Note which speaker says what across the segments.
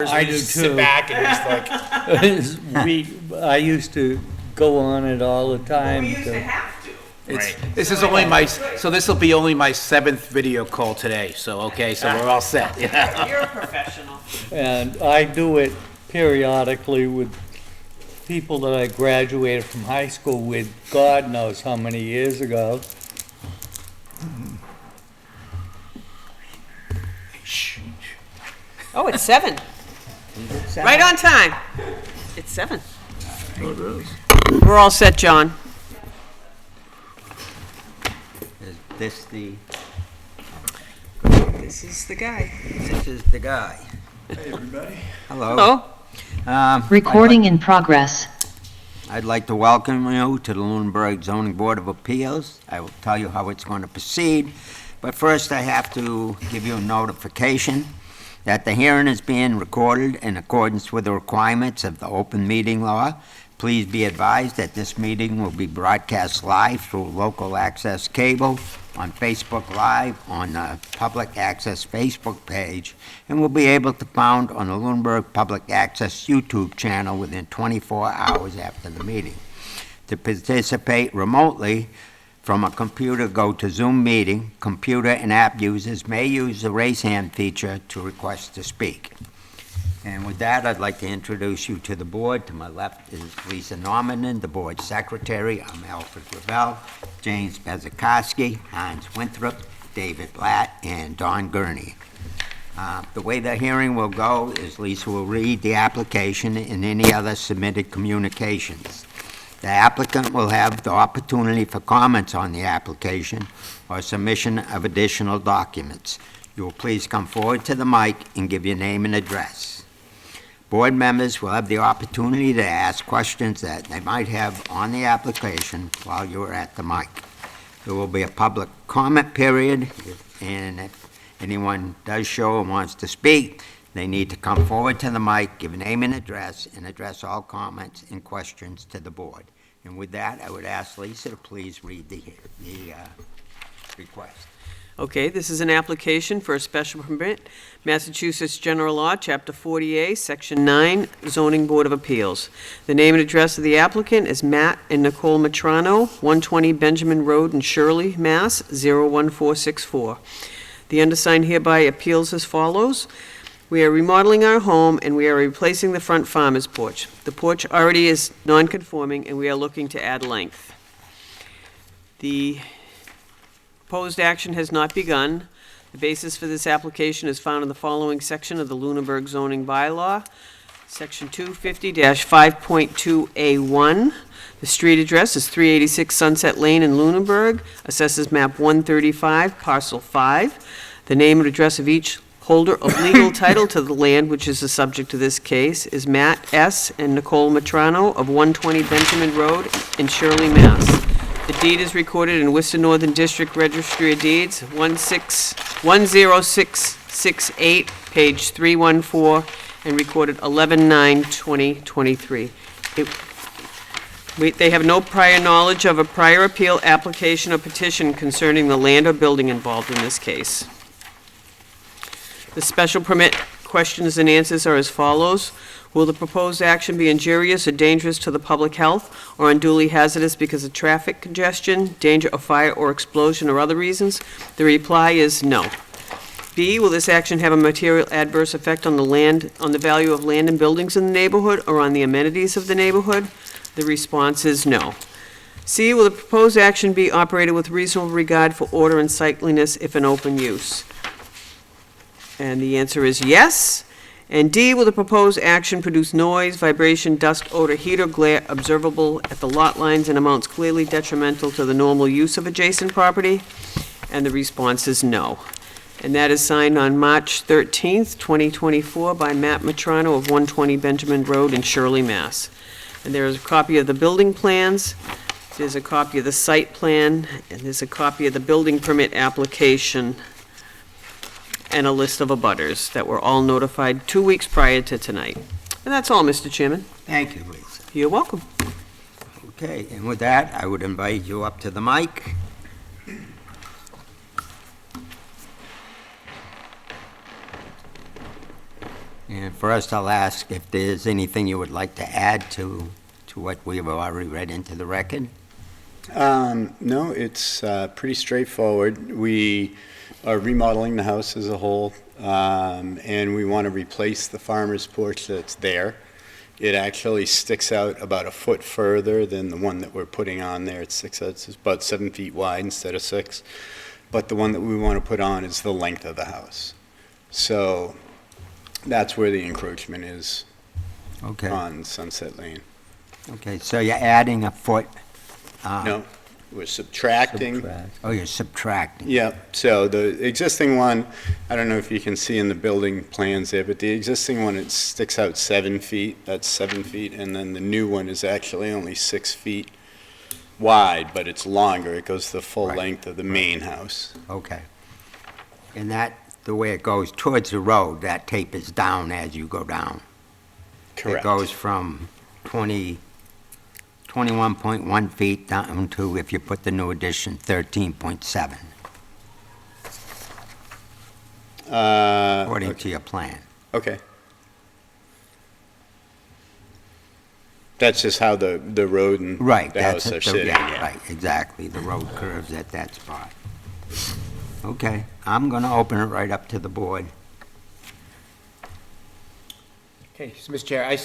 Speaker 1: I do
Speaker 2: Sit
Speaker 1: too.
Speaker 2: back and just like.
Speaker 1: I used to go on it all the time.
Speaker 3: We used to have to.
Speaker 2: This is only this will be only my 7th video call today, so, okay, so we're all set, yeah.
Speaker 3: You're a professional.
Speaker 1: And I do it periodically with people that I graduated from high school with, God knows how many years ago.
Speaker 3: Oh, it's 7. Right on time. It's 7. We're all set, John.
Speaker 4: Is this the,
Speaker 3: This is the guy.
Speaker 4: this is the guy?
Speaker 5: Hey, everybody.
Speaker 4: Hello.
Speaker 3: Hello.
Speaker 6: Recording in progress.
Speaker 4: I'd like to welcome you to the Lunenburg Zoning Board of Appeals. I will tell you how it's going to proceed, but first I have to give you a notification that the hearing is being recorded in accordance with the requirements of the open meeting law. Please be advised that this meeting will be broadcast live through local access cable, on Facebook Live, on the public access Facebook page, and will be able to be found on the Lunenburg Public Access YouTube channel within 24 hours after the meeting. To participate remotely from a computer, go to Zoom meeting. Computer and app users may use the raise hand feature to request to speak. And with that, I'd like to introduce you to the board. To my left is Lisa Normanin, the board secretary. I'm Alfred Gravel, James Bezikowski, Hans Winthrop, David Blatt, and Don Gurney. The way the hearing will go is Lisa will read the application and any other submitted communications. The applicant will have the opportunity for comments on the application or submission of additional documents. You will please come forward to the mic and give your name and address. Board members will have the opportunity to ask questions that they might have on the application while you are at the mic. There will be a public comment period, and if anyone does show and wants to speak, they need to come forward to the mic, give a name and address all comments and questions to the board. And with that, I would ask Lisa to please read the request.
Speaker 3: Okay, this is an application for a special permit, Massachusetts General Law, Chapter 40A, Section 9, Zoning Board of Appeals. The name and address of the applicant is Matt and Nicole Matrano, 120 Benjamin Road in Shirley, Mass. 01464. The undersigned hereby appeals as follows. We are remodeling our home and we are replacing the front farmer's porch. The porch already is non-conforming and we are looking to add length. The proposed action has not begun. The basis for this application is found in the following section of the Lunenburg zoning bylaw, Section 250-5.2A1. The street address is 386 Sunset Lane in Lunenburg, assesses map 135, parcel 5. The name and address of each holder of legal title to the land, which is the subject of this case, is Matt S. and Nicole Matrano of 120 Benjamin Road in Shirley, Mass. The deed is recorded in Worcester Northern District Registry of Deeds, 10668, page 314, and recorded 11/9/2023. They have no prior knowledge of a prior appeal, application, or petition concerning the land or building involved in this case. The special permit questions and answers are as follows. Will the proposed action be injurious or dangerous to the public health or unduly hazardous because of traffic congestion, danger of fire or explosion or other reasons? The reply is no. B, will this action have a material adverse effect on the value of land and buildings in the neighborhood or on the amenities of the neighborhood? The response is no. C, will the proposed action be operated with reasonable regard for order and sightliness if in open use? And the answer is yes. And D, will the proposed action produce noise, vibration, dust, odor, heat, or glare observable at the lot lines in amounts clearly detrimental to the normal use of adjacent property? And the response is no. And that is signed on March 13th, 2024 by Matt Matrano of 120 Benjamin Road in Shirley, Mass. And there is a copy of the building plans, there's a copy of the site plan, and there's a copy of the building permit application, and a list of abutters that were all notified 2 weeks prior to tonight. And that's all, Mr. Chairman.
Speaker 4: Thank you, Lisa.
Speaker 3: You're welcome.
Speaker 4: Okay, and with that, I would invite you up to the mic. And first, I'll ask if there's anything you would like to add to what we've already read into the record?
Speaker 5: No, it's pretty straightforward. We are remodeling the house as a whole, and we want to replace the farmer's porch that's there. It actually sticks out about a foot further than the one that we're putting on there. It's about 7 feet wide instead of 6. But the one that we want to put on is the length of the house. So that's where the encroachment is
Speaker 4: Okay.
Speaker 5: on Sunset Lane.
Speaker 4: Okay, so you're adding a foot?
Speaker 5: No, we're subtracting.
Speaker 1: Subtract.
Speaker 4: Oh, you're subtracting.
Speaker 5: Yeah, so the existing one, I don't know if you can see in the building plans there, but the existing one, it sticks out 7 feet, that's 7 feet, and then the new one is actually only 6 feet wide, but it's longer, it goes the full
Speaker 4: Right.
Speaker 5: length of the main house.
Speaker 4: Okay. And that, the way it goes towards the road, that tapers down as you go down? It
Speaker 5: Correct.
Speaker 4: goes from 21.1 feet down to, if you put the new addition, 13.7, according to your plan.
Speaker 5: Okay. That's just how the road and
Speaker 4: Right.
Speaker 5: the
Speaker 4: that's
Speaker 5: house
Speaker 4: it,
Speaker 5: are sitting,
Speaker 4: yeah,
Speaker 5: yeah.
Speaker 4: right, exactly. The road curves at that spot. Okay, I'm going to open it right up to the board.
Speaker 2: Okay, so, Mr. Chair,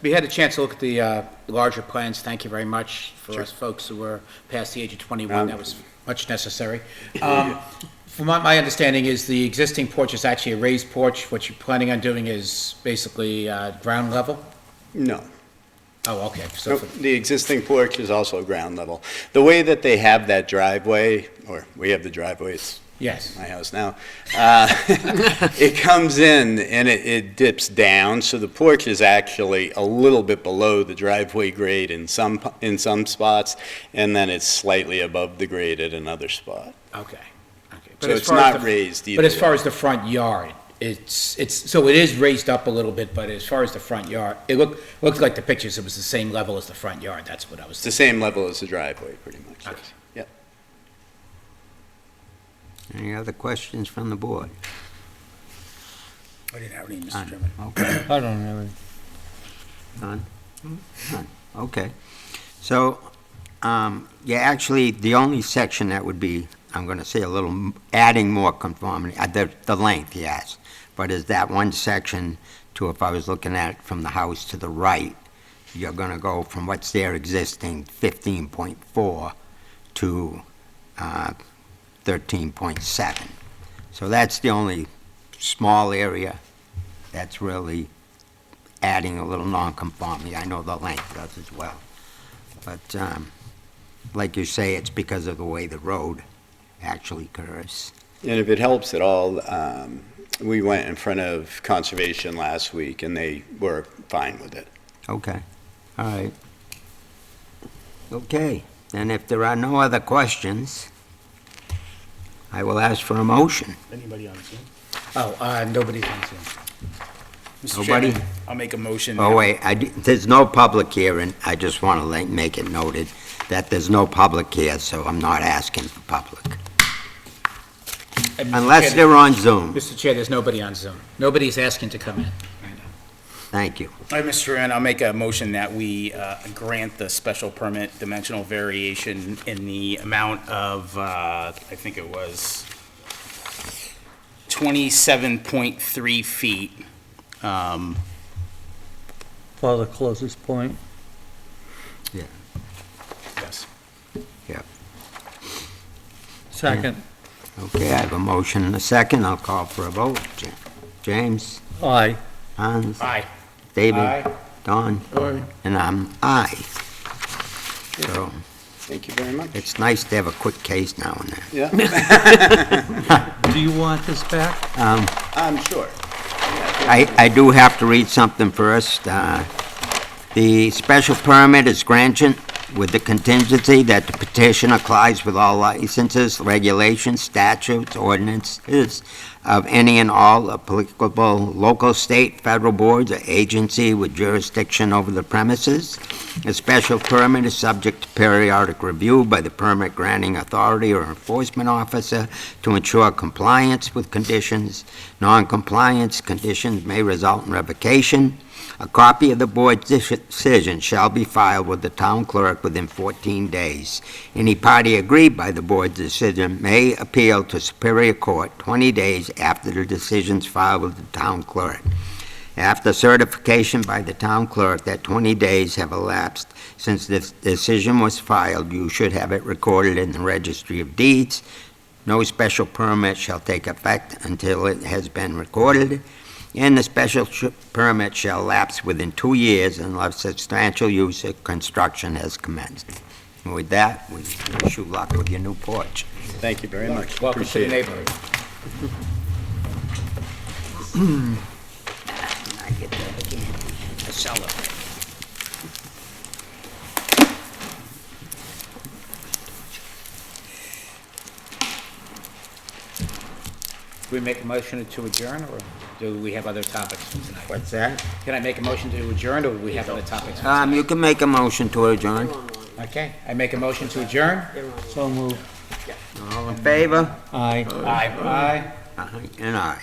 Speaker 2: we had a chance to look at the larger plans. Thank you very much for us folks who were past the age of 21. That was much necessary. From what my understanding is, the existing porch is actually a raised porch. What you're planning on doing is basically ground level?
Speaker 5: No.
Speaker 2: Oh, okay. So
Speaker 5: Nope, the existing porch is also ground level. The way that they have that driveway, or we have the driveway, it's
Speaker 2: yes.
Speaker 5: my house now, it comes in and it dips down, so the porch is actually a little bit below the driveway grade in some spots, and then it's slightly above the grade at another spot.
Speaker 2: Okay.
Speaker 5: So it's not raised either
Speaker 2: But as far
Speaker 5: way.
Speaker 2: as the front yard, so it is raised up a little bit, but as far as the front yard, it looked like the pictures, it was the same level as the front yard. That's what I was
Speaker 5: It's the same level as the driveway, pretty much, yes.
Speaker 2: Okay.
Speaker 5: Yep.
Speaker 4: Any other questions from the board?
Speaker 2: I didn't have any, Mr.
Speaker 4: None.
Speaker 2: Chairman.
Speaker 4: Okay.
Speaker 1: I don't know.
Speaker 4: None? None, okay. So, yeah, actually, the only section that would be, I'm gonna say a little, adding more conformity, the length, yes, but is that one section to, if I was looking at it from the house to the right, you're gonna go from what's there existing, 15.4 to 13.7. So that's the only small area that's really adding a little nonconformity. I know the length does as well. But like you say, it's because of the way the road actually curves.
Speaker 5: And if it helps at all, we went in front of Conservation last week, and they were fine with it.
Speaker 4: Okay, all right. Okay, and if there are no other questions, I will ask for a motion.
Speaker 6: Anybody on Zoom?
Speaker 2: Oh, nobody's on Zoom.
Speaker 6: Mr.
Speaker 4: Nobody?
Speaker 6: Chairman, I'll make a motion.
Speaker 4: Oh, wait, there's no public hearing. I just want to make it noted that there's no public here, so I'm not asking for public.
Speaker 2: And Mr.
Speaker 4: Unless
Speaker 2: Chair-
Speaker 4: they're on Zoom.
Speaker 2: Mr. Chair, there's nobody on Zoom. Nobody's asking to come in.
Speaker 4: Thank you.
Speaker 6: All right, Mr. Chairman, I'll make a motion that we grant the special permit dimensional variation in the amount of, I think it was 27.3 feet.
Speaker 1: For the closest point.
Speaker 6: Yes.
Speaker 1: Second.
Speaker 4: Okay, I have a motion and a second. I'll call for a vote. James?
Speaker 1: Aye.
Speaker 4: Hans?
Speaker 6: Aye.
Speaker 4: David? Don? And I'm aye. So
Speaker 5: Thank you very much.
Speaker 4: it's nice to have a quick case now and then.
Speaker 5: Yeah,
Speaker 1: Do you want this back?
Speaker 5: I'm sure.
Speaker 4: I do have to read something first. The special permit is granted with the contingency that the petitioner complies with all licenses, regulations, statutes, ordinances, of any and all applicable local, state, federal boards or agency with jurisdiction over the premises. A special permit is subject to periodic review by the permit granting authority or enforcement officer to ensure compliance with conditions. Non-compliance conditions may result in revocation. A copy of the board's decision shall be filed with the town clerk within 14 days. Any party aggrieved by the board's decision may appeal to Superior Court 20 days after the decision's filed with the town clerk. After certification by the town clerk that 20 days have elapsed since the decision was filed, you should have it recorded in the Registry of Deeds. No special permit shall take effect until it has been recorded, and the special permit shall lapse within 2 years unless substantial use of construction has commenced. And with that, we wish you luck with your new porch.
Speaker 5: Thank you very much.
Speaker 2: Welcome to the
Speaker 5: Appreciate it.
Speaker 2: neighborhood.
Speaker 4: I get that again. A cellar.
Speaker 2: Do we make a motion to adjourn, or do we have other topics for tonight?
Speaker 4: What's that?
Speaker 2: Can I make a motion to adjourn, or do we have other topics for tonight?
Speaker 4: You can make a motion to adjourn.
Speaker 2: Okay, I make a motion to adjourn.
Speaker 1: So moved.
Speaker 4: All in favor?
Speaker 1: Aye.
Speaker 2: Aye. Aye.
Speaker 4: And aye.